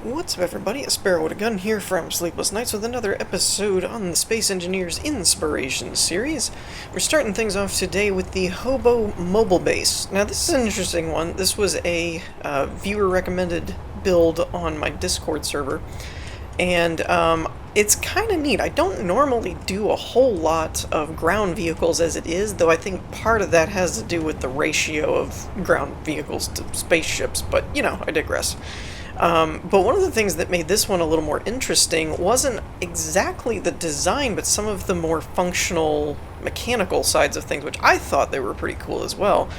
What's up, everybody? A Sparrow with a Gun here from Sleepless Nights with another episode on the Space Engineers Inspiration series. We're starting things off today with the Hobo mobile base. Now, this is an interesting one. This was a viewer-recommended build on my Discord server, and it's kind of neat. I don't normally do a whole lot of ground vehicles as it is, though I think part of that has to do with the ratio of ground vehicles to spaceships, but, you know, I digress. But one of the things that made this one a little more interesting wasn't exactly the design, but some of the more functional mechanical sides of things, which I thought they were pretty cool as well.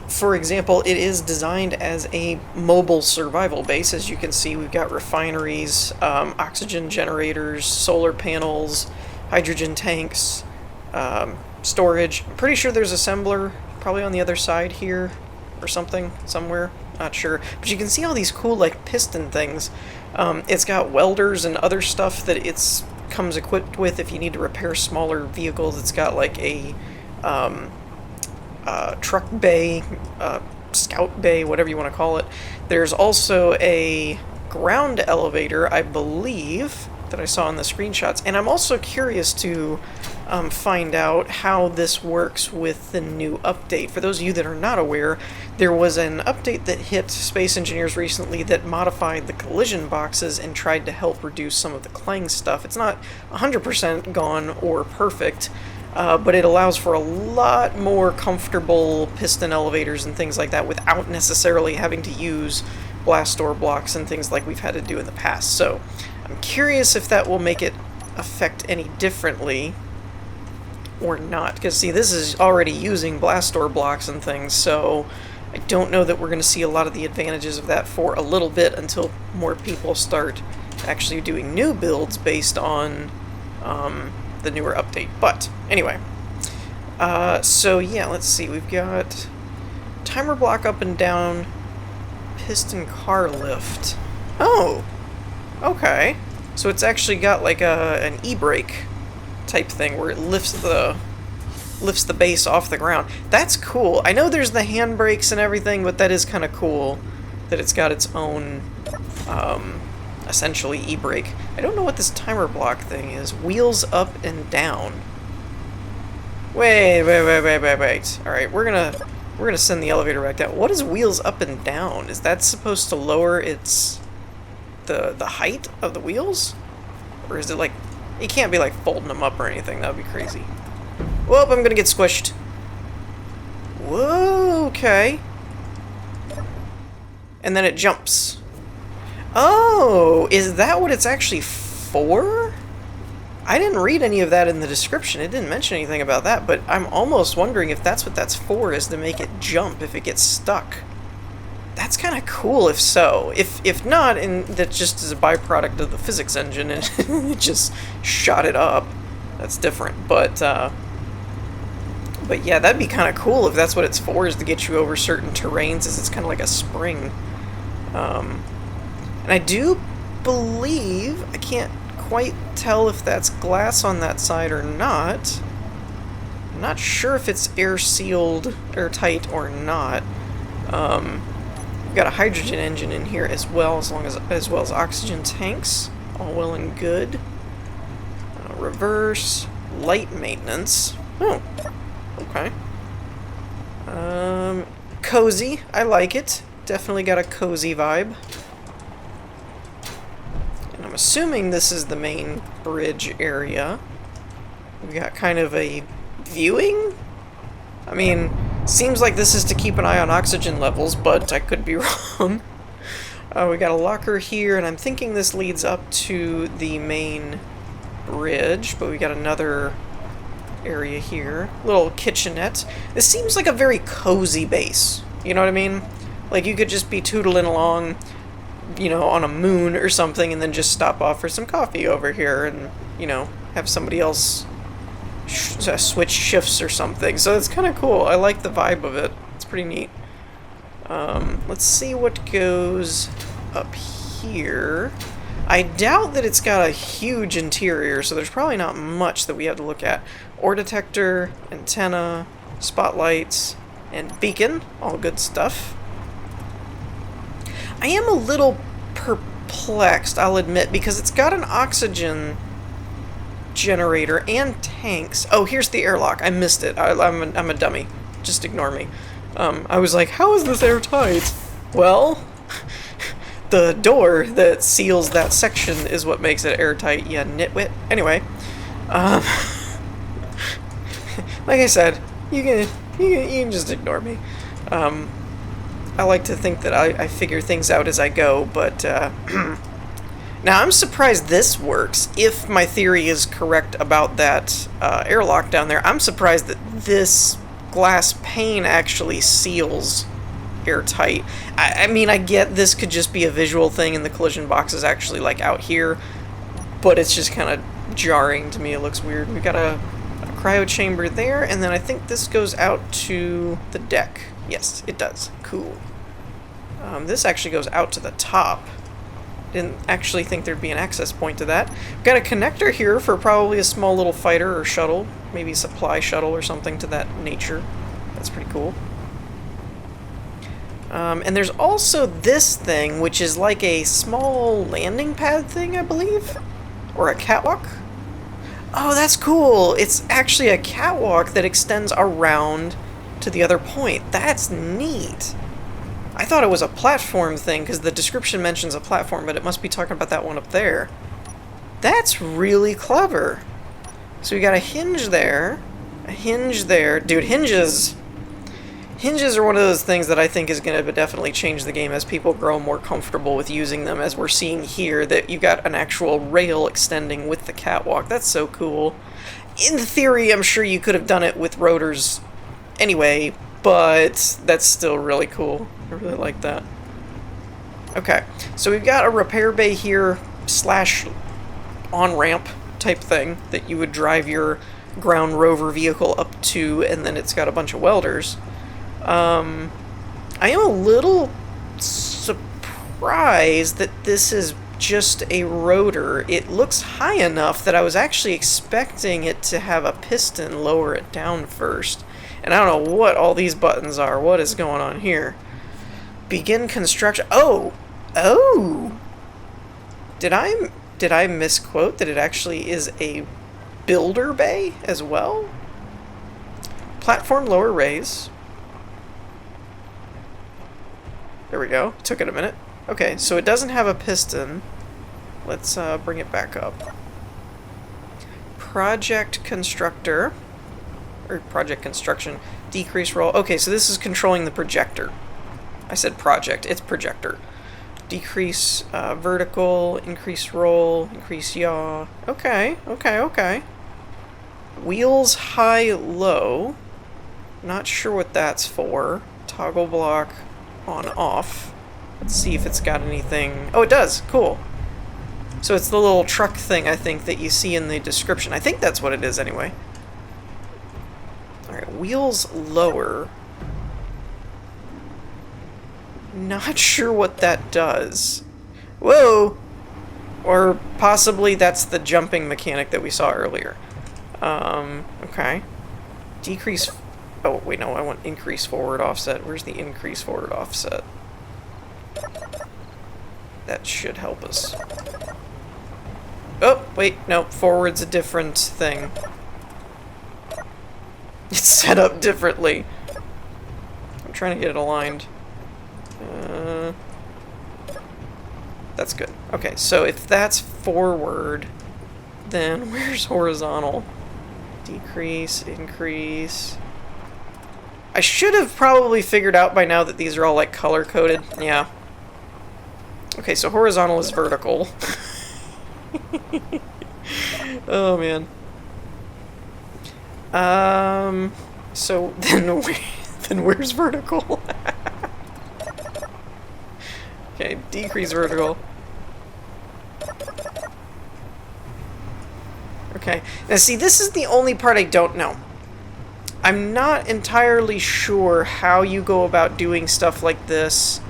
For example, it is designed as a mobile survival base. As you can see, we've got refineries, oxygen generators, solar panels, hydrogen tanks, storage. I'm pretty sure there's assembler probably on the other side here or something, somewhere. Not sure, but you can see all these cool, like, piston things. It's got welders and other stuff that it's comes equipped with if you need to repair smaller vehicles. It's got, like, a truck bay, scout bay, whatever you want to call it. There's also a ground elevator, I believe, that I saw in the screenshots, and I'm also curious to find out how this works with the new update. For those of you that are not aware, there was an update that hit Space Engineers recently that modified the collision boxes and tried to help reduce some of the clang stuff. It's not 100% gone or perfect, but it allows for a lot more comfortable piston elevators and things like that without necessarily having to use blast door blocks and things like we've had to do in the past. So I'm curious if that will make it affect any differently or not, because see, this is already using blast door blocks and things, so I don't know that we're going to see a lot of the advantages of that for a little bit until more people start actually doing new builds based on the newer update. But anyway, so yeah, let's see, we've got timer block up and down, piston car lift. Oh, okay. So it's actually got like an e-brake type thing where it lifts the base off the ground. That's cool. I know there's the handbrakes and everything, but that is kind of cool that it's got its own essentially e-brake. I don't know what this timer block thing is. Wheels up and down. Wait. All right, we're gonna send the elevator back down. What is wheels up and down? Is that supposed to lower its the height of the wheels? Or is it like, it can't be like folding them up or anything, that would be crazy. Whoop, I'm gonna get squished. Whoa, okay. And then it jumps. Oh, is that what it's actually for? I didn't read any of that in the description. It didn't mention anything about that, but I'm almost wondering if that's what that's for, is to make it jump if it gets stuck. That's kind of cool if so. If not, and that just is a byproduct of the physics engine and it just shot it up, that's different. But yeah, that'd be kind of cool if that's what it's for, is to get you over certain terrains, as it's kind of like a spring. And I do believe, I can't quite tell if that's glass on that side or not. I'm not sure if it's air-sealed, airtight or not. We've got a hydrogen engine in here as well, as well as oxygen tanks. All well and good. Reverse, light maintenance. Oh, okay. Cozy. I like it. Definitely got a cozy vibe. And I'm assuming this is the main bridge area. We got kind of a viewing? I mean, seems like this is to keep an eye on oxygen levels, but I could be wrong. We got a locker here, and I'm thinking this leads up to the main bridge, but we got another area here. Little kitchenette. This seems like a very cozy base. You know what I mean? Like, you could just be tootling along, you know, on a moon or something, and then just stop off for some coffee over here and, you know, have somebody else switch shifts or something. So it's kind of cool. I like the vibe of it. It's pretty neat. Let's see what goes up here. I doubt that it's got a huge interior, so there's probably not much that we have to look at. Ore detector, antenna, spotlights, and beacon. All good stuff. I am a little perplexed, I'll admit, because it's got an oxygen generator and tanks. Oh, here's the airlock. I missed it. I'm a dummy. Just ignore me. I was like, how is this airtight? Well, the door that seals that section is what makes it airtight, you nitwit. Anyway, like I said, you can just ignore me. I like to think that I figure things out as I go, but now I'm surprised this works. If my theory is correct about that airlock down there, I'm surprised that this glass pane actually seals airtight. I mean, I get this could just be a visual thing and the collision box is actually like out here, but it's just kind of jarring to me. It looks weird. We got a cryo chamber there, and then I think this goes out to the deck. Yes, it does. Cool. This actually goes out to the top. Didn't actually think there'd be an access point to that. We've got a connector here for probably a small little fighter or shuttle, maybe supply shuttle or something to that nature. That's pretty cool. And there's also this thing, which is like a small landing pad thing, I believe? Or a catwalk? Oh, that's cool! It's actually a catwalk that extends around to the other point. That's neat! I thought it was a platform thing, because the description mentions a platform, but it must be talking about that one up there. That's really clever! So we got a hinge there, a hinge there. Dude, hinges are one of those things that I think is going to definitely change the game as people grow more comfortable with using them, as we're seeing here, that you got an actual rail extending with the catwalk. That's so cool. In theory, I'm sure you could have done it with rotors anyway, but that's still really cool. I really like that. Okay, so we've got a repair bay here, slash on-ramp type thing that you would drive your ground rover vehicle up to, and then it's got a bunch of welders. I am a little surprised that this is just a rotor. It looks high enough that I was actually expecting it to have a piston lower it down first. And I don't know what all these buttons are. What is going on here? Begin construction. Oh! Oh! Did I misquote that it actually is a builder bay as well? Platform lower raise. There we go. Took it a minute. Okay, so it doesn't have a piston. Let's bring it back up. Project constructor. Or project construction. Decrease roll. Okay, so this is controlling the projector. I said project. It's projector. Decrease vertical. Increase roll. Increase yaw. Okay, okay, okay. Wheels high, low. Not sure what that's for. Toggle block. On off. Let's see if it's got anything. Oh, it does. Cool. So it's the little truck thing, I think, that you see in the description. I think that's what it is anyway. Alright, wheels lower. Not sure what that does. Whoa! Or possibly that's the jumping mechanic that we saw earlier. Okay. Decrease. Oh, wait, no, I want increase forward offset. Where's the increase forward offset? That should help us. Oh, wait, no, forward's a different thing. It's set up differently. I'm trying to get it aligned. That's good. Okay, so if that's forward, then where's horizontal? Decrease, increase. I should have probably figured out by now that these are all like color-coded. Yeah. Okay, so horizontal is vertical. Oh, man. So then where's vertical? Okay, decrease vertical. Okay, now see, this is the only part I don't know. I'm not entirely sure how you go about doing stuff like this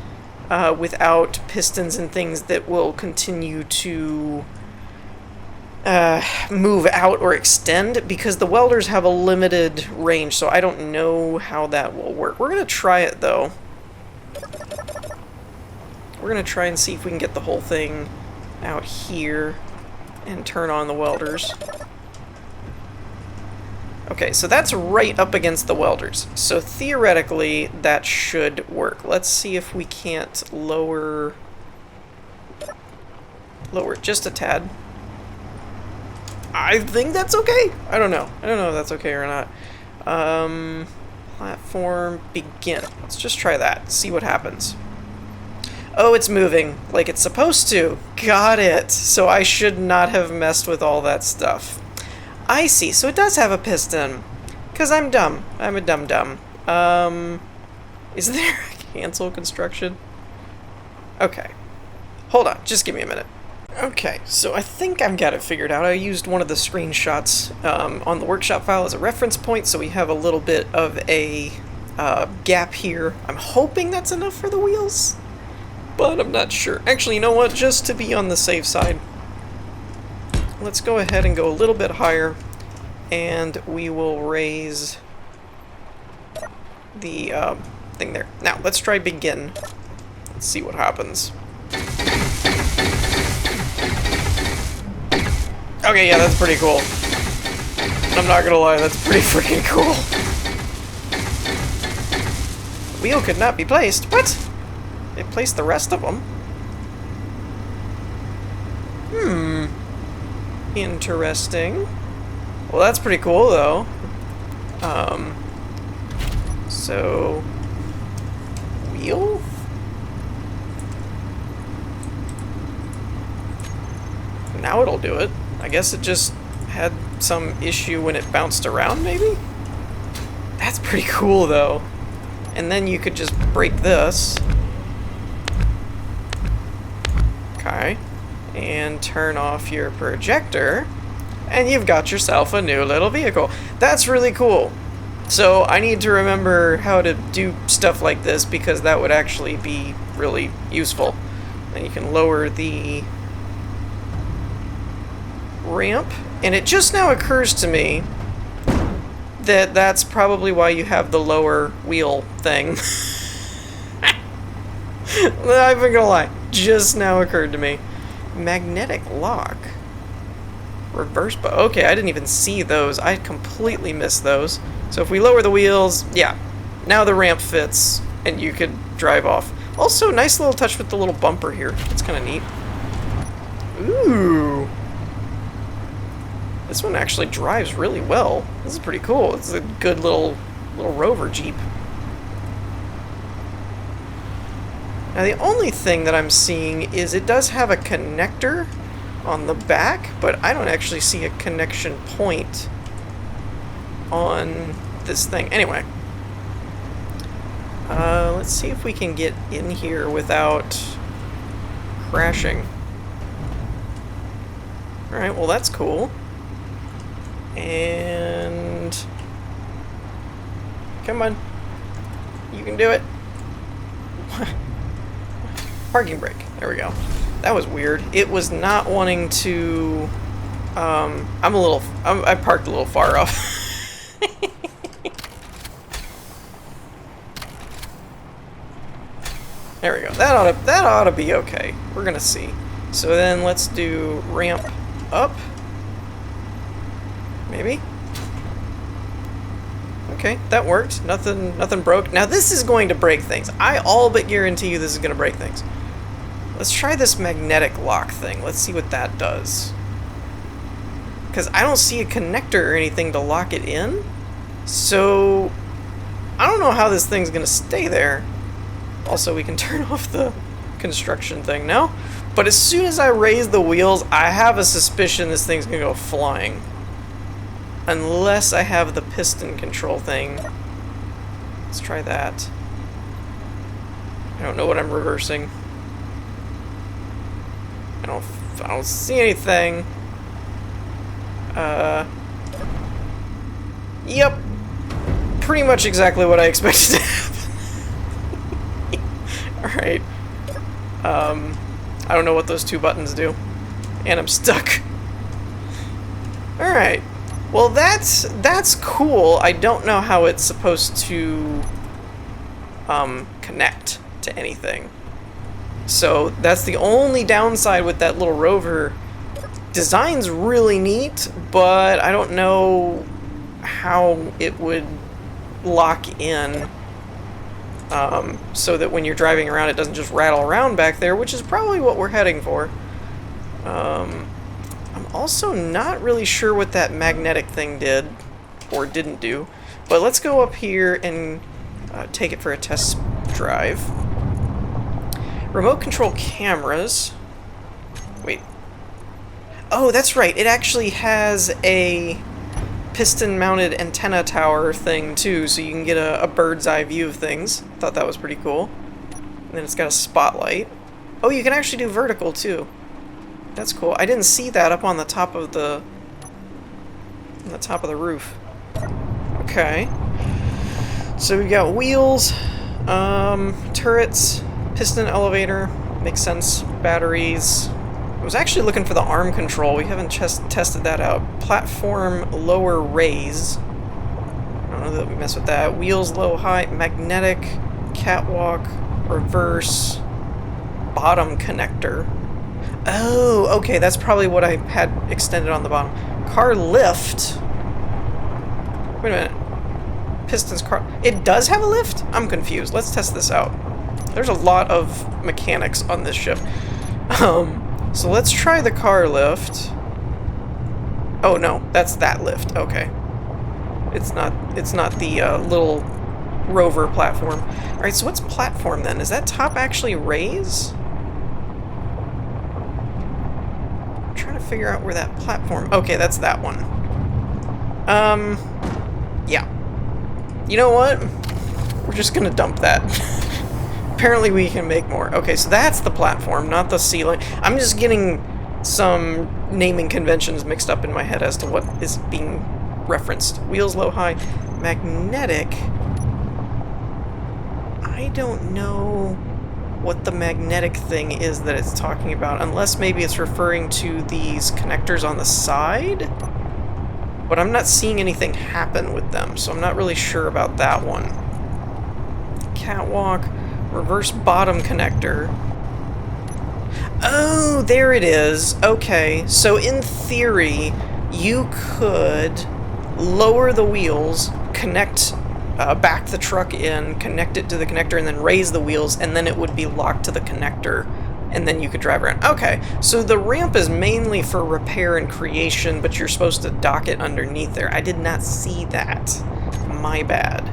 without pistons and things that will continue to move out or extend, because the welders have a limited range, so I don't know how that will work. We're going to try it, though. We're we're gonna try and see if we can get the whole thing out here and turn on the welders. Okay, so that's right up against the welders. So theoretically, that should work. Let's see if we can't lower it just a tad. I think that's okay. I don't know. I don't know if that's okay or not. Platform, begin. Let's just try that. See what happens. Oh, it's moving like it's supposed to. Got it. So I should not have messed with all that stuff. I see. So it does have a piston. Because I'm dumb. I'm a dum-dum. Is there a cancel construction? Okay. Hold on. Just give me a minute. Okay, so I think I've got it figured out. I used one of the screenshots on the workshop file as a reference point, so we have a little bit of a gap here. I'm hoping that's enough for the wheels, but I'm not sure. Actually, you know what? Just to be on the safe side, let's go ahead and go a little bit higher, and we will raise the thing there. Now, let's try begin. Let's see what happens. Okay, yeah, that's pretty cool. I'm not gonna lie, that's pretty freaking cool. The wheel could not be placed. What? It placed the rest of them. Interesting. Well, that's pretty cool, though. So... wheel? Now it'll do it. I guess it just had some issue when it bounced around, maybe? That's pretty cool, though. And then you could just break this. Okay. And turn off your projector. And you've got yourself a new little vehicle. That's really cool. So I need to remember how to do stuff like this because that would actually be really useful. And you can lower the ramp, and it just now occurs to me that that's probably why you have the lower wheel thing. I'm not even gonna lie, just now occurred to me. Magnetic lock. Reverse, but okay, I didn't even see those. I completely missed those. So if we lower the wheels, yeah, now the ramp fits, and you could drive off. Also, nice little touch with the little bumper here. It's kind of neat. Ooh. This one actually drives really well. This is pretty cool. It's a good little rover Jeep. Now the only thing that I'm seeing is it does have a connector on the back, but I don't actually see a connection point on this thing. Anyway, let's see if we can get in here without crashing. Alright, well that's cool. And come on, you can do it. Parking brake, there we go. That was weird. It was not wanting to I parked a little far off. There we go. That ought to be okay. We're gonna see. So then let's do ramp up. Maybe? Okay, that worked. Nothing broke. Now this is going to break things. I all but guarantee you this is going to break things. Let's try this magnetic lock thing. Let's see what that does. Because I don't see a connector or anything to lock it in. So, I don't know how this thing's going to stay there. Also, we can turn off the construction thing now. But as soon as I raise the wheels, I have a suspicion this thing's going to go flying. Unless I have the piston control thing. Let's try that. I don't know what I'm reversing. I don't see anything. Yep. Pretty much exactly what I expected to happen. Alright. I don't know what those two buttons do. And I'm stuck. Alright. Well, that's cool. I don't know how it's supposed to connect to anything. So that's the only downside with that little rover. Design's really neat, but I don't know how it would lock in so that when you're driving around it doesn't just rattle around back there, which is probably what we're heading for. I'm also not really sure what that magnetic thing did or didn't do, but let's go up here and take it for a test drive. Remote control cameras. Wait. Oh, that's right. It actually has a piston-mounted antenna tower thing, too, so you can get a bird's eye view of things. Thought that was pretty cool. And then it's got a spotlight. Oh, you can actually do vertical, too. That's cool. I didn't see that up on the top of the... on the top of the roof. Okay. So we've got wheels, turrets, piston elevator, makes sense, batteries. I was actually looking for the arm control. We haven't tested that out. Platform lower raise. I don't know that we mess with that. Wheels low high, magnetic, catwalk, reverse, bottom connector. Oh, okay, that's probably what I had extended on the bottom. Car lift. Wait a minute. Pistons car... It does have a lift? I'm confused. Let's test this out. There's a lot of mechanics on this ship. So let's try the car lift. Oh no, that's that lift. Okay. It's not the little rover platform. Alright, so what's platform then? Is that top actually raise? I'm trying to figure out where that platform... Okay, that's that one. Yeah. You know what? We're just gonna dump that. Apparently we can make more. Okay, so that's the platform, not the ceiling. I'm just getting some naming conventions mixed up in my head as to what is being referenced. Wheels low high. Magnetic. I don't know what the magnetic thing is that it's talking about, unless maybe it's referring to these connectors on the side. But I'm not seeing anything happen with them, so I'm not really sure about that one. Catwalk, reverse bottom connector. Oh, there it is. Okay, so in theory, you could lower the wheels, connect, back the truck in, connect it to the connector, and then raise the wheels, and then it would be locked to the connector. And then you could drive around. Okay, so the ramp is mainly for repair and creation, but you're supposed to dock it underneath there. I did not see that. My bad.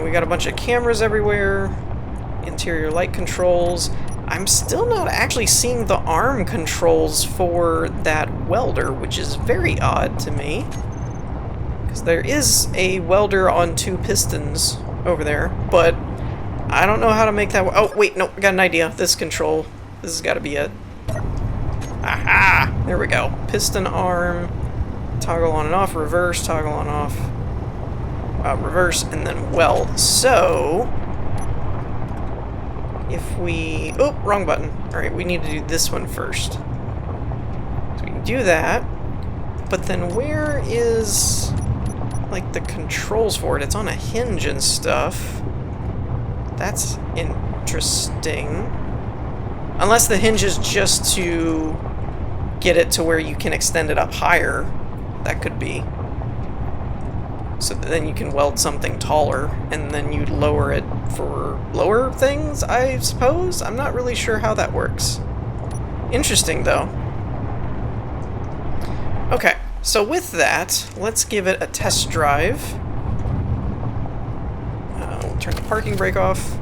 We got a bunch of cameras everywhere. Interior light controls. I'm still not actually seeing the arm controls for that welder, which is very odd to me. Because there is a welder on 2 pistons over there, but I don't know how to make that... Oh, wait, no, I got an idea. This control. This has got to be it. Aha! There we go. Piston arm. Toggle on and off. Reverse. Toggle on and off. Reverse, and then weld. So... if we... Oh, wrong button. Alright, we need to do this one first. So we can do that. But then where is... like, the controls for it? It's on a hinge and stuff. That's interesting. Unless the hinge is just to get it to where you can extend it up higher. That could be. So that then you can weld something taller, and then you lower it for lower things, I suppose? I'm not really sure how that works. Interesting, though. Okay, so with that, let's give it a test drive. We'll turn the parking brake off.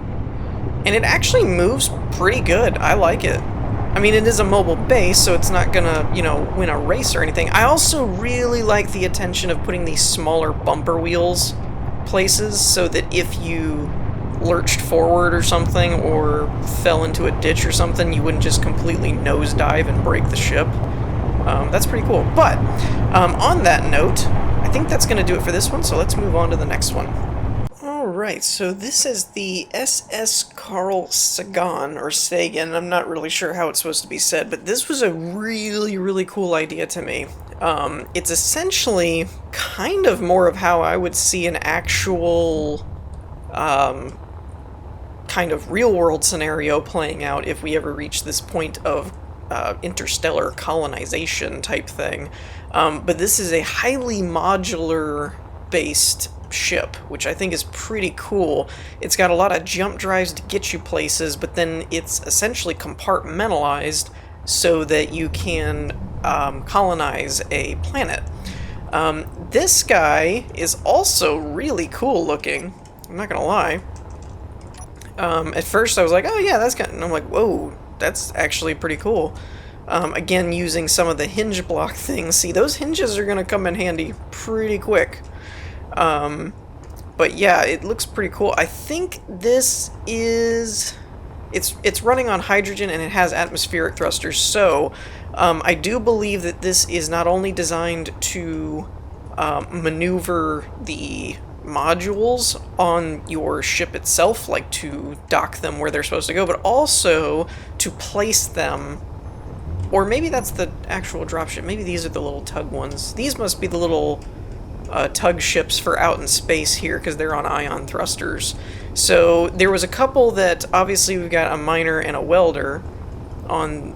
And it actually moves pretty good. I like it. I mean, it is a mobile base, so it's not gonna, you know, win a race or anything. I also really like the attention of putting these smaller bumper wheels places so that if you lurched forward or something or fell into a ditch or something, you wouldn't just completely nosedive and break the ship. That's pretty cool. But on that note, I think that's going to do it for this one, so let's move on to the next one. Alright, so this is the SS Carl Sagan, or Sagan, I'm not really sure how it's supposed to be said, but this was a really, really cool idea to me. It's essentially kind of more of how I would see an actual, kind kind of real-world scenario playing out if we ever reach this point of interstellar colonization type thing. But this is a highly modular based ship, which I think is pretty cool. It's got a lot of jump drives to get you places, but then it's essentially compartmentalized so that you can colonize a planet. This guy is also really cool looking, I'm not gonna lie. At first I was like, oh yeah, that's kind of, and I'm like, whoa, that's actually pretty cool. Again, using some of the hinge block things. See, those hinges are gonna come in handy pretty quick. But yeah, it looks pretty cool. I think this is... It's running on hydrogen and it has atmospheric thrusters, so I do believe that this is not only designed to maneuver the modules on your ship itself, like to dock them where they're supposed to go, but also to place them. Or maybe that's the actual dropship. Maybe these are the little tug ones. These must be the little tug ships for out in space here, because they're on ion thrusters. So there was a couple that, obviously we've got a miner and a welder on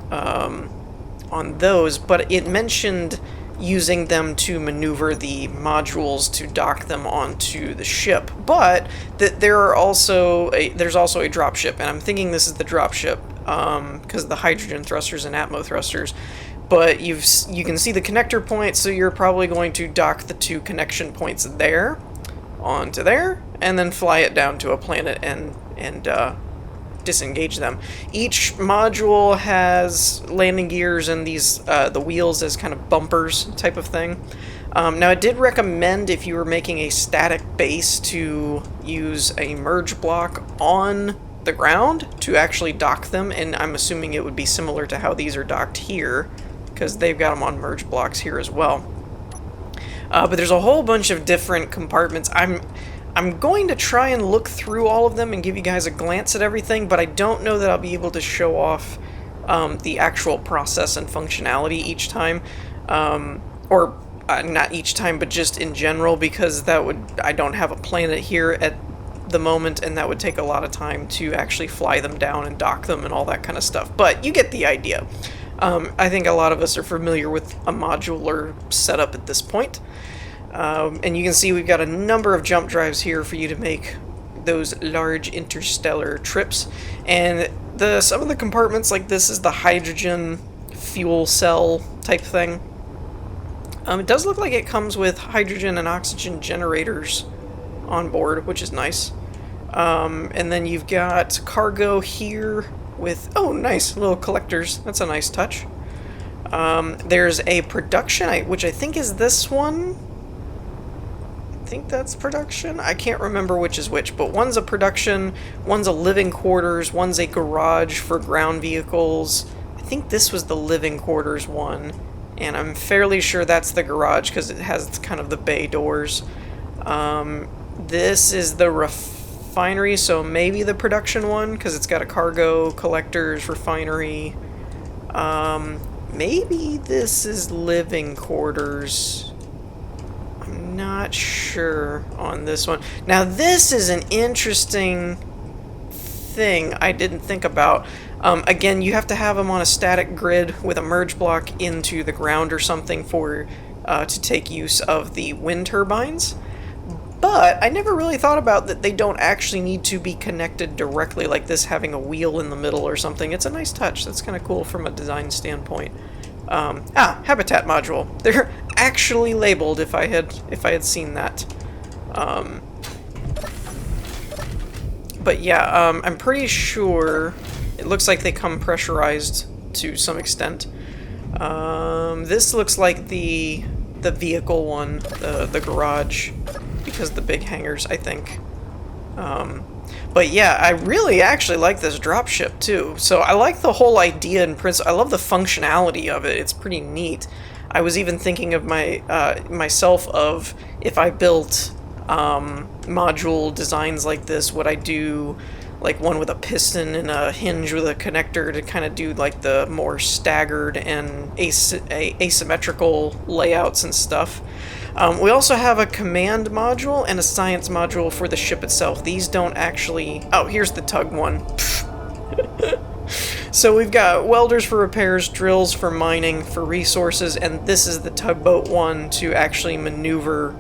those, but it mentioned using them to maneuver the modules to dock them onto the ship. But that there's also a dropship, and I'm thinking this is the dropship because of the hydrogen thrusters and atmo thrusters. But you can see the connector point, so you're probably going to dock the two connection points there onto there, and then fly it down to a planet and disengage them. Each module has landing gears and these the wheels as kind of bumpers type of thing. Now, I did recommend, if you were making a static base, to use a merge block on the ground to actually dock them, and I'm assuming it would be similar to how these are docked here, because they've got them on merge blocks here as well. But there's a whole bunch of different compartments. I'm going to try and look through all of them and give you guys a glance at everything, but I don't know that I'll be able to show off the actual process and functionality each time. Or not each time, but just in general, because I don't have a planet here at the moment, and that would take a lot of time to actually fly them down and dock them and all that kind of stuff. But you get the idea. I think a lot of us are familiar with a modular setup at this point. And you can see we've got a number of jump drives here for you to make those large interstellar trips. And some of the compartments, like this is the hydrogen fuel cell type thing. It does look like it comes with hydrogen and oxygen generators on board, which is nice. And then you've got cargo here with, oh nice, little collectors. That's a nice touch. There's a production, which I think is this one. I think that's production. I can't remember which is which, but one's a production, one's a living quarters, one's a garage for ground vehicles. I think this was the living quarters one, and I'm fairly sure that's the garage because it has kind of the bay doors. This is the refinery, so maybe the production one, because it's got a cargo, collectors, refinery. Maybe this is living quarters. I'm not sure on this one. Now, this is an interesting thing I didn't think about. Again, you have to have them on a static grid with a merge block into the ground or something for to take use of the wind turbines. But I never really thought about that they don't actually need to be connected directly, like this having a wheel in the middle or something. It's a nice touch. That's kind of cool from a design standpoint. Habitat module. They're actually labeled if I had seen that. But yeah, I'm pretty sure it looks like they come pressurized to some extent. This looks like the vehicle one, the garage, because the big hangars, I think. But yeah, I really actually like this dropship too. So I like the whole idea and principle. I love the functionality of it. It's pretty neat. I was even thinking of myself of if I built module designs like this, would I do like one with a piston and a hinge with a connector to kind of do like the more staggered and asymmetrical layouts and stuff. We also have a command module and a science module for the ship itself. These don't actually... Oh, here's the tug one. So we've got welders for repairs, drills for mining, for resources, and this is the tugboat one to actually maneuver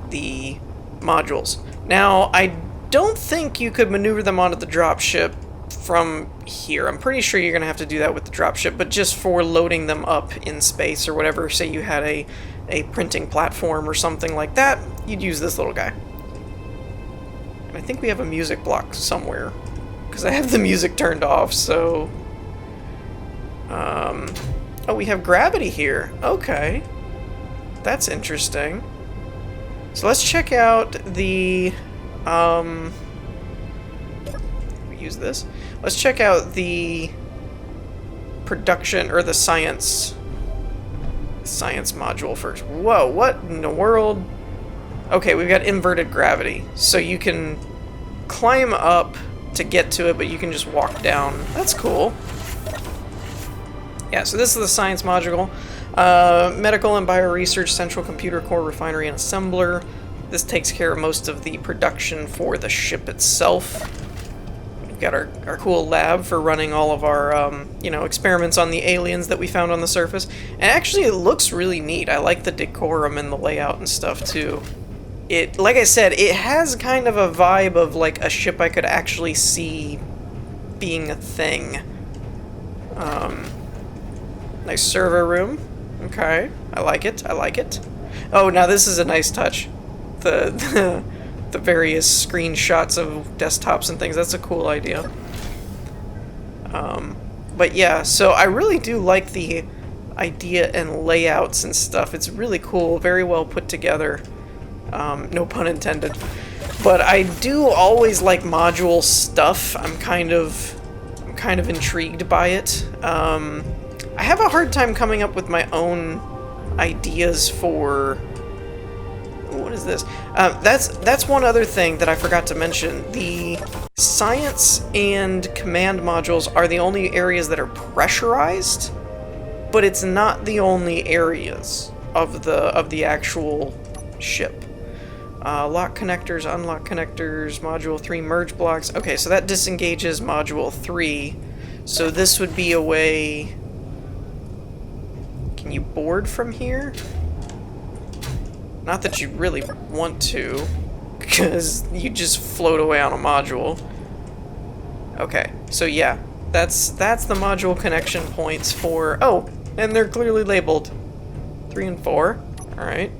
the modules. Now, I don't think you could maneuver them onto the dropship from here. I'm pretty sure you're going to have to do that with the dropship, but just for loading them up in space or whatever, say you had a printing platform or something like that, you'd use this little guy. And I think we have a music block somewhere, because I have the music turned off, so... Oh, we have gravity here. Okay. That's interesting. So let's check out the... we use this. Let's check out the production, or the science module first. Whoa, what in the world? Okay, we've got inverted gravity. So you can climb up to get to it, but you can just walk down. That's cool. Yeah, so this is the science module. Medical and bioresearch, central computer core, refinery, and assembler. This takes care of most of the production for the ship itself. We've got our cool lab for running all of our, you know, experiments on the aliens that we found on the surface. And actually, it looks really neat. I like the decorum and the layout and stuff, too. It, like I said, it has kind of a vibe of, like, a ship I could actually see being a thing. Nice server room. Okay, I like it, I like it. Oh, now this is a nice touch. The various screenshots of desktops and things, that's a cool idea. But yeah, so I really do like the idea and layouts and stuff. It's really cool, very well put together. No pun intended. But I do always like module stuff. I'm kind of intrigued by it. I have a hard time coming up with my own ideas for... What is this? That's one other thing that I forgot to mention. The science and command modules are the only areas that are pressurized, but it's not the only areas of the actual ship. Lock connectors, unlock connectors, module 3 merge blocks. Okay, so that disengages module 3. So this would be a way... Can you board from here? Not that you really want to, because you just float away on a module. Okay, so yeah, that's the module connection points for... Oh, and they're clearly labeled 3 and 4. Alright.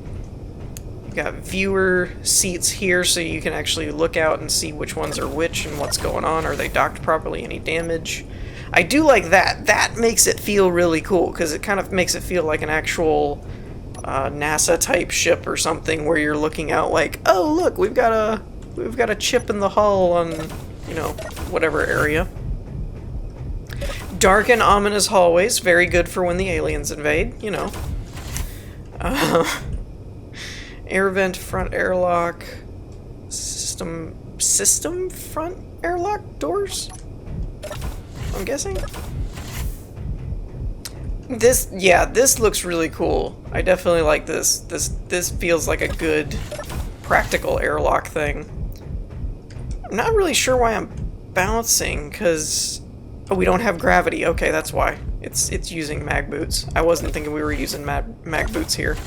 You've got viewer seats here, so you can actually look out and see which ones are which and what's going on. Are they docked properly? Any damage? I do like that. That makes it feel really cool, because it kind of makes it feel like an actual NASA-type ship or something, where you're looking out like, oh, look, we've got a chip in the hull on, you know, whatever area. Dark and ominous hallways, very good for when the aliens invade, you know. Air vent, front airlock, system front airlock doors? I'm guessing? This looks really cool. I definitely like this. This feels like a good practical airlock thing. I'm not really sure why I'm bouncing, because... Oh, we don't have gravity. Okay, that's why. It's using mag boots. I wasn't thinking we were using mag boots here.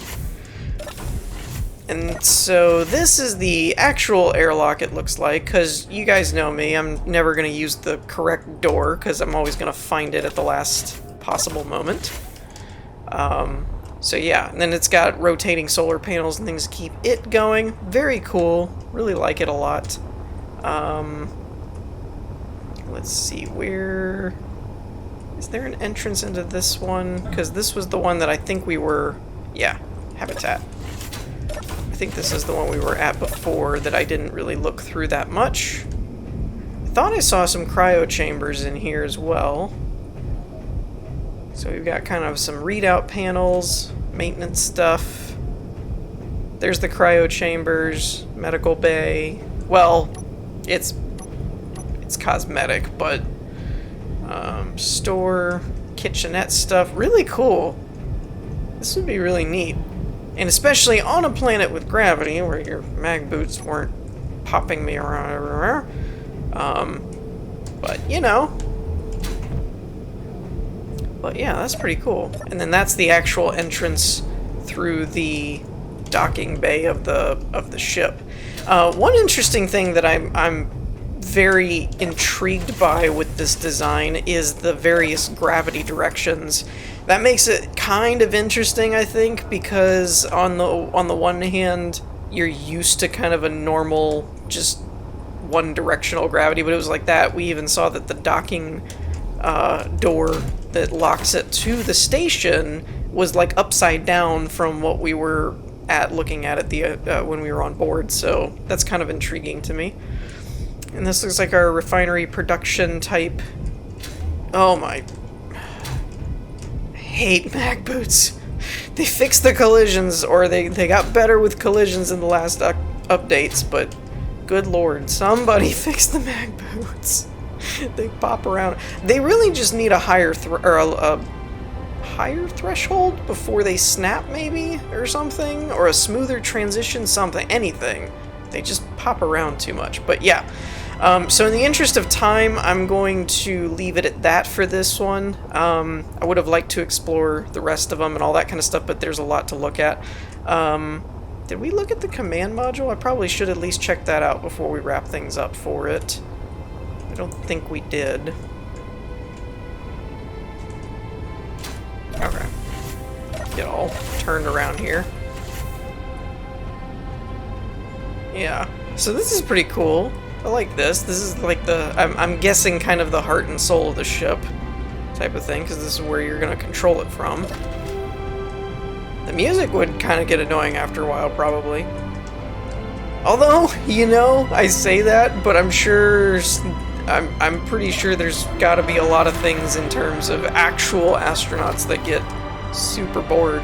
And so this is the actual airlock, it looks like, because you guys know me, I'm never going to use the correct door, because I'm always going to find it at the last possible moment. So yeah, and then it's got rotating solar panels and things to keep it going. Very cool. Really like it a lot. Let's see, where... Is there an entrance into this one? Because this was the one that I think we were... Yeah, habitat. I think this is the one we were at before that I didn't really look through that much. I thought I saw some cryo chambers in here as well. So we've got kind of some readout panels, maintenance stuff. There's the cryo chambers, medical bay. Well, it's cosmetic, but store, kitchenette stuff. Really cool. This would be really neat. And especially on a planet with gravity, where your mag boots weren't popping me around. But, you know. But yeah, that's pretty cool. And then that's the actual entrance through the docking bay of the ship. One interesting thing that I'm very intrigued by with this design is the various gravity directions. That makes it kind of interesting, I think, because on the one hand, you're used to kind of a normal, just one-directional gravity, but it was like that. We even saw that the docking door that locks it to the station was like upside down from what we were looking at the when we were on board, so that's kind of intriguing to me. And this looks like our refinery production type. Oh my... I hate mag boots. They fixed the collisions, or they got better with collisions in the last updates, but good lord, somebody fixed the mag boots. They pop around. They really just need a higher higher threshold before they snap, maybe, or something, or a smoother transition, something, anything. They just pop around too much. But yeah, so in the interest of time, I'm going to leave it at that for this one. I would have liked to explore the rest of them and all that kind of stuff, but there's a lot to look at. Did we look at the command module? I probably should at least check that out before we wrap things up for it. I don't think we did. Okay. Get all turned around here. Yeah. So this is pretty cool. I like this. This is like the... I'm guessing kind of the heart and soul of the ship type of thing, because this is where you're going to control it from. The music would kind of get annoying after a while, probably. Although, you know, I say that, but I'm sure... I'm pretty sure there's got to be a lot of things in terms of actual astronauts that get super bored.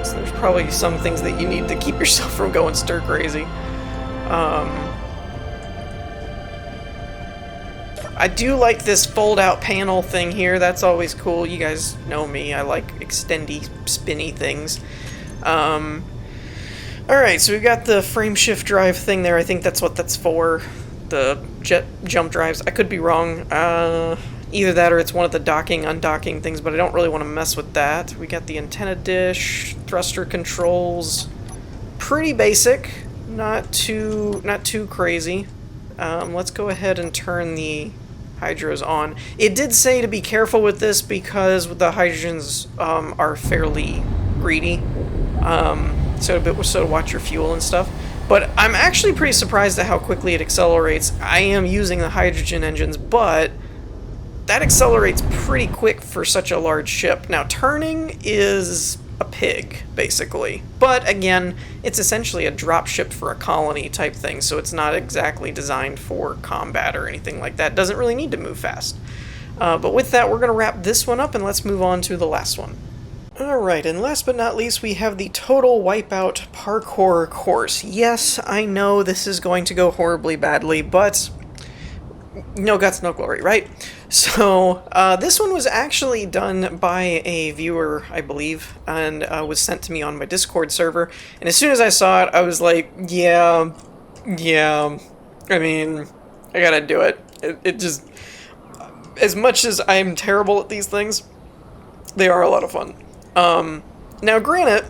So there's probably some things that you need to keep yourself from going stir crazy. I do like this fold-out panel thing here. That's always cool. You guys know me. I like extendy, spinny things. Alright, so we've got the frame shift drive thing there. I think that's what that's for. The jet jump drives. I could be wrong. Either that or it's one of the docking, undocking things, but I don't really want to mess with that. We got the antenna dish, thruster controls. Pretty basic. Not too crazy. Let's go ahead and turn the hydros on. It did say to be careful with this because the hydrogens are fairly greedy. So to watch your fuel and stuff. But I'm actually pretty surprised at how quickly it accelerates. I am using the hydrogen engines, but that accelerates pretty quick for such a large ship. Now, turning is a pig, basically. But again, it's essentially a drop ship for a colony type thing, so it's not exactly designed for combat or anything like that. It doesn't really need to move fast. But with that, we're going to wrap this one up, and let's move on to the last one. Alright, and last but not least, we have the Total Wipeout Parkour course. Yes, I know this is going to go horribly badly, but no guts, no glory, right? So, this one was actually done by a viewer, I believe, and was sent to me on my Discord server. And as soon as I saw it, I was like, yeah, I mean, I gotta do it. It just, as much as I'm terrible at these things, they are a lot of fun. Now granted,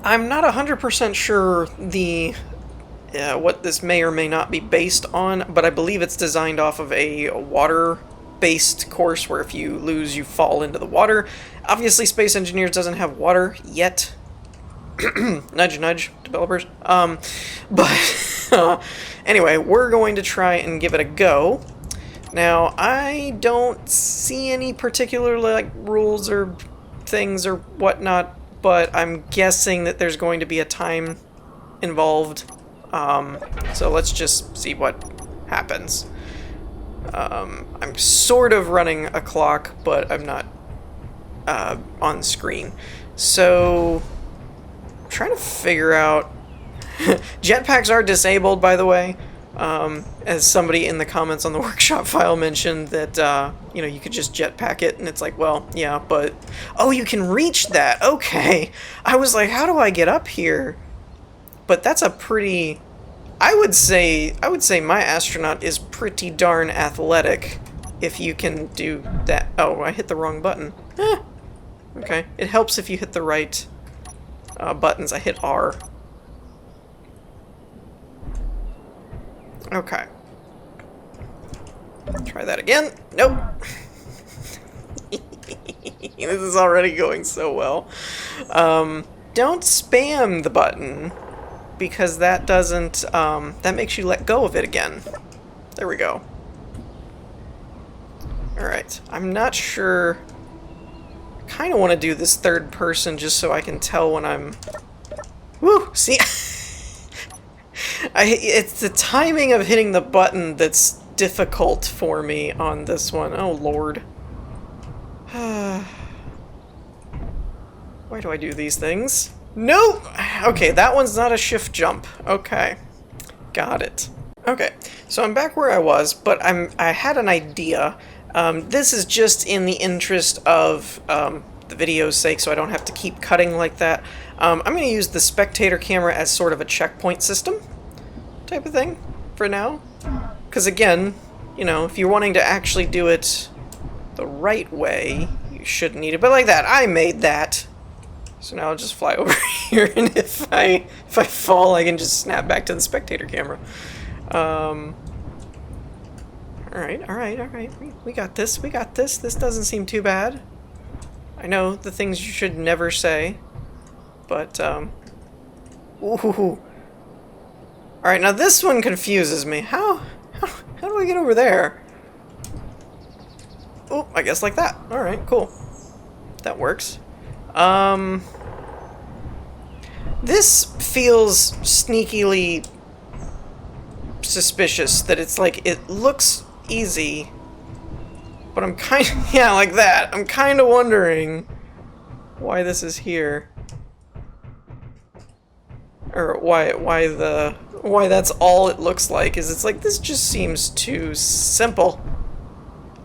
I'm not 100% sure what this may or may not be based on, but I believe it's designed off of a water-based course where if you lose, you fall into the water. Obviously, Space Engineers doesn't have water yet. Nudge, nudge, developers. But anyway, we're going to try and give it a go. Now, I don't see any particular rules or things or whatnot, but I'm guessing that there's going to be a time involved. So let's just see what happens. I'm sort of running a clock, but I'm not on screen. So I'm trying to figure out... Jetpacks are disabled, by the way. As somebody in the comments on the workshop file mentioned that, you know, you could just jetpack it, and it's like, well, yeah, but... Oh, you can reach that! Okay! I was like, how do I get up here? But that's a pretty... I would say my astronaut is pretty darn athletic, if you can do that. Oh, I hit the wrong button. Okay. It helps if you hit the right buttons. I hit R. Okay. Try that again. Nope. This is already going so well. Don't spam the button, because that doesn't, that makes you let go of it again. There we go. Alright, I'm not sure. I kind of want to do this third person just so I can tell when I'm... Woo! See? It's the timing of hitting the button that's difficult for me on this one. Oh, Lord. Why do I do these things? Nope! Okay, that one's not a shift jump. Okay. Got it. Okay, so I'm back where I was, but I had an idea. This is just in the interest of the video's sake, so I don't have to keep cutting like that. I'm going to use the spectator camera as sort of a checkpoint system type of thing for now. Because again, you know, if you're wanting to actually do it the right way, you shouldn't need it. But like that, I made that. So now I'll just fly over here, and if I fall, I can just snap back to the spectator camera. Alright. We got this, This doesn't seem too bad. I know the things you should never say, but, ooh. Alright, now this one confuses me. How do I get over there? Oh, I guess like that. Alright, cool. That works. This feels sneakily suspicious that it's like, it looks easy, but I'm kind of, yeah, like that. I'm kind of wondering why this is here. Or why that's all it looks like, is it's like, this just seems too simple.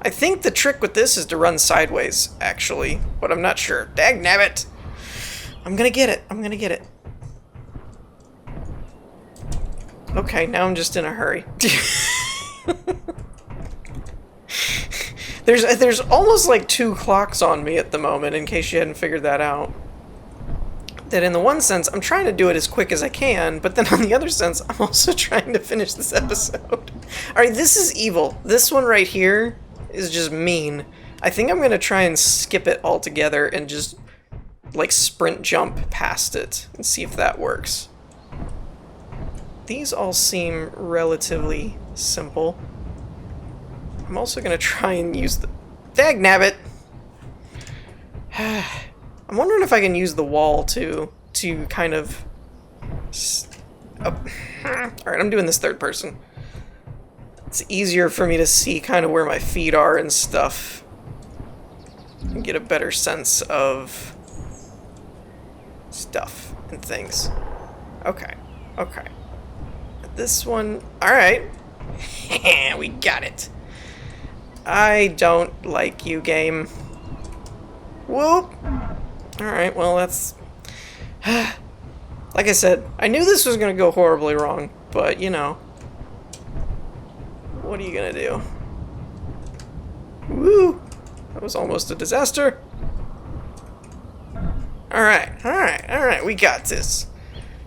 I think the trick with this is to run sideways, actually, but I'm not sure. Dagnabbit! I'm gonna get it. Okay, now I'm just in a hurry. There's almost like 2 clocks on me at the moment, in case you hadn't figured that out. That in the one sense, I'm trying to do it as quick as I can, but then on the other sense, I'm also trying to finish this episode. Alright, this is evil. This one right here is just mean. I think I'm gonna try and skip it altogether and just, like, sprint jump past it and see if that works. These all seem relatively simple. I'm also gonna try and use the... Dagnabbit! I'm wondering if I can use the wall to kind of... Alright, I'm doing this third person. It's easier for me to see kind of where my feet are and stuff. And get a better sense of stuff and things. Okay. This one... Alright. We got it. I don't like you, game. Whoop! Alright, well, that's... Like I said, I knew this was gonna go horribly wrong, but, you know... What are you gonna do? Woo! That was almost a disaster. Alright, we got this.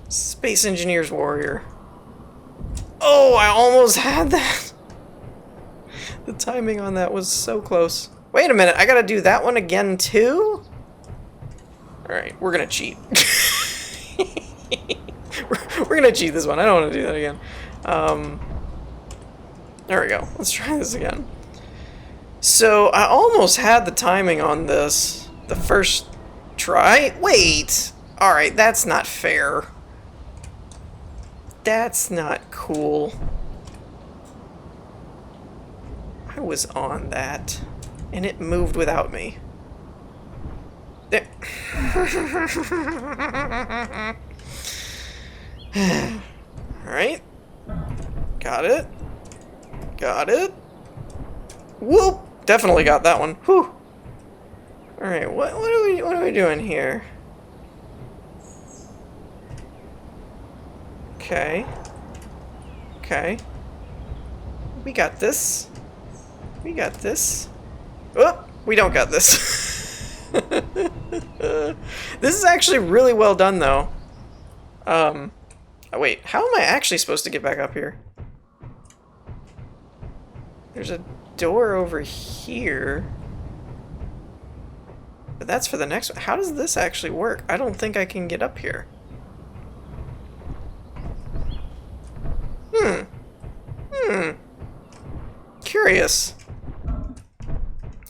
Space Engineers Warrior. Oh, I almost had that! The timing on that was so close. Wait a minute, I gotta do that one again too? Alright, we're gonna cheat. we're gonna cheat this one. I don't want to do that again. There we go. Let's try this again. So, I almost had the timing on this the first try. Wait! Alright, that's not fair. That's not cool. I was on that, and it moved without me. There. Alright. Got it. Whoop! definitely got that one. Whew. Alright, what are we doing here? Okay. Okay. We got this. We got this. Oh, we don't got this. This is actually really well done, though. Oh, wait, how am I actually supposed to get back up here? There's a door over here. But that's for the next one. How does this actually work? I don't think I can get up here. Curious.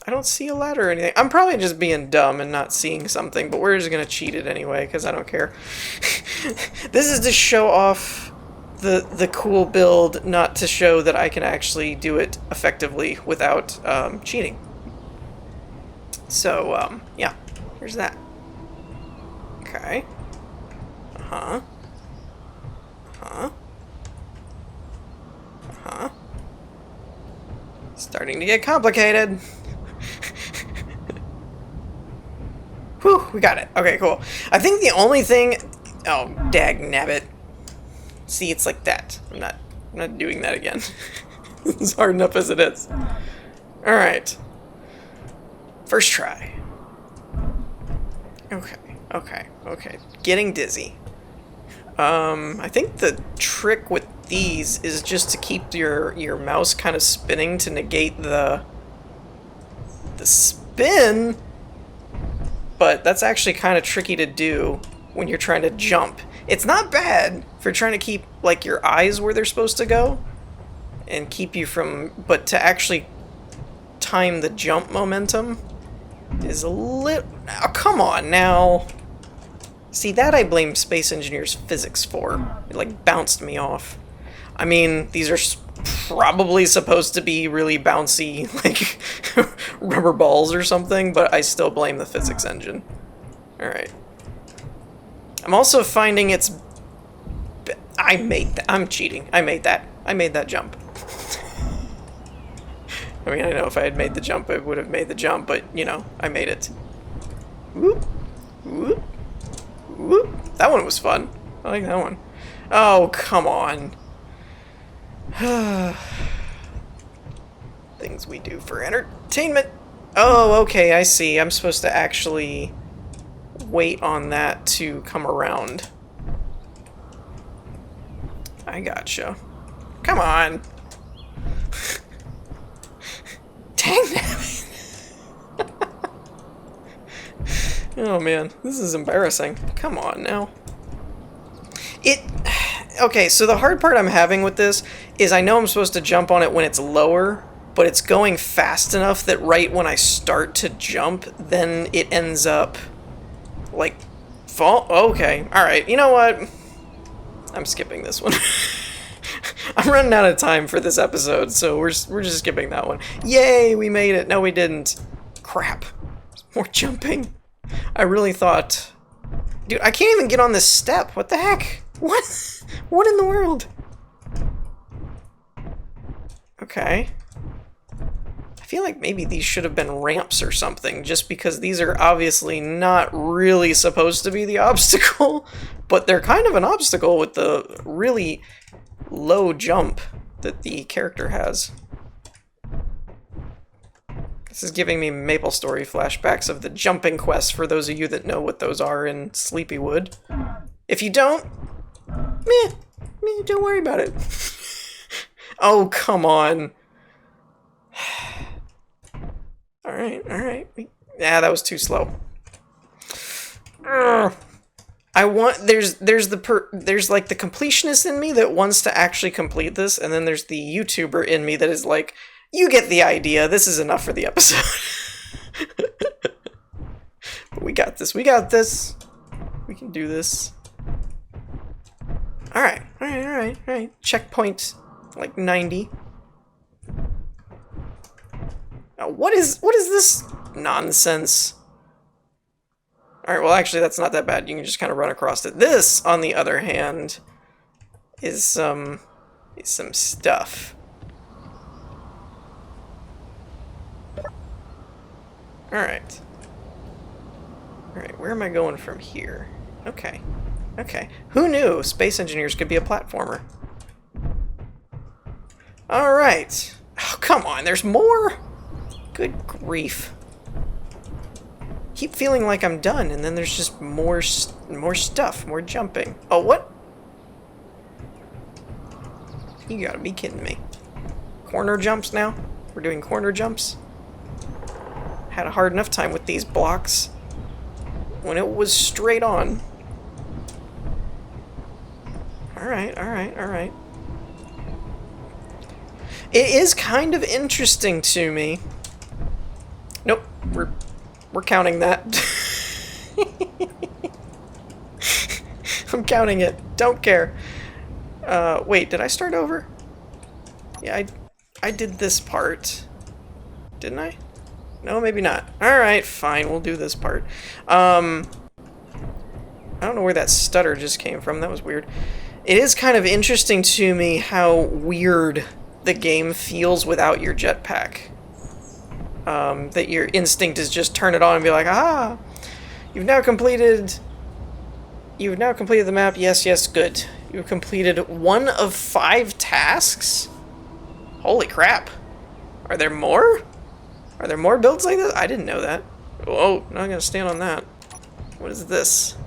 I don't see a ladder or anything. I'm probably just being dumb and not seeing something, but we're just gonna cheat it anyway, because I don't care. This is to show off the cool build, not to show that I can actually do it effectively without cheating. So, yeah, here's that. Okay. Uh-huh. Uh-huh. Uh-huh. Starting to get complicated. Whew, we got it. Okay, cool. I think the only thing... Oh, dag nabbit. See, it's like that. I'm not doing that again. It's hard enough as it is. Alright. First try. Okay. Getting dizzy. I think the trick with these is just to keep your mouse kind of spinning to negate the spin, but that's actually kind of tricky to do when you're trying to jump. It's not bad for trying to keep like your eyes where they're supposed to go and keep you from, but to actually time the jump momentum is a little... Oh, come on now. See, that I blame Space Engineers Physics for. It like bounced me off. I mean, these are probably supposed to be really bouncy, like, rubber balls or something, but I still blame the physics engine. Alright. I'm also finding it's... I made that. I'm cheating. I made that. I made that jump. I mean, I know if I had made the jump, I would have made the jump, but, you know, I made it. Whoop. Whoop. Whoop. That one was fun. I like that one. Oh, come on. Things we do for entertainment. Oh, okay, I see. I'm supposed to actually wait on that to come around. I gotcha. Come on. Dang it. Oh man, this is embarrassing. Come on now. Okay, so the hard part I'm having with this is I know I'm supposed to jump on it when it's lower, but it's going fast enough that right when I start to jump, then it ends up like fall. Okay, alright, you know what? I'm skipping this one. I'm running out of time for this episode, so we're just skipping that one. Yay, we made it. No, we didn't. Crap. More jumping. I really thought... Dude, I can't even get on this step. What the heck? What? What in the world? Okay. I feel like maybe these should have been ramps or something, just because these are obviously not really supposed to be the obstacle, but they're kind of an obstacle with the really low jump that the character has. This is giving me MapleStory flashbacks of the jumping quest for those of you that know what those are in Sleepywood. If you don't, meh, don't worry about it. Oh, come on. Alright. Yeah, that was too slow. There's like the completionist in me that wants to actually complete this, and then there's the YouTuber in me that is like, you get the idea, this is enough for the episode. But we got this, we can do this. Alright. Checkpoint, like, 90. Now, what is this nonsense? Alright, well actually that's not that bad, you can just kind of run across it. This, on the other hand, is some stuff. Alright. Alright, where am I going from here? Okay. Okay. Who knew space engineers could be a platformer? Alright. Oh, come on, there's more? Good grief. Keep feeling like I'm done, and then there's just more stuff, more jumping. Oh, what? You gotta be kidding me. Corner jumps now? We're doing corner jumps? Had a hard enough time with these blocks when it was straight on. Alright, alright, alright. It is kind of interesting to me. Nope, we're counting that. I'm counting it. Don't care. Wait, did I start over? Yeah, I did this part. Didn't I? No, maybe not. Alright, fine, we'll do this part. I don't know where that stutter just came from. That was weird. It is kind of interesting to me how weird the game feels without your jetpack. That your instinct is just turn it on and be like, ah, you've now completed the map. Yes, yes, good. You've completed 1 of 5 tasks? Holy crap. Are there more? Are there more builds like this? I didn't know that. Oh, not gonna stand on that. What is this?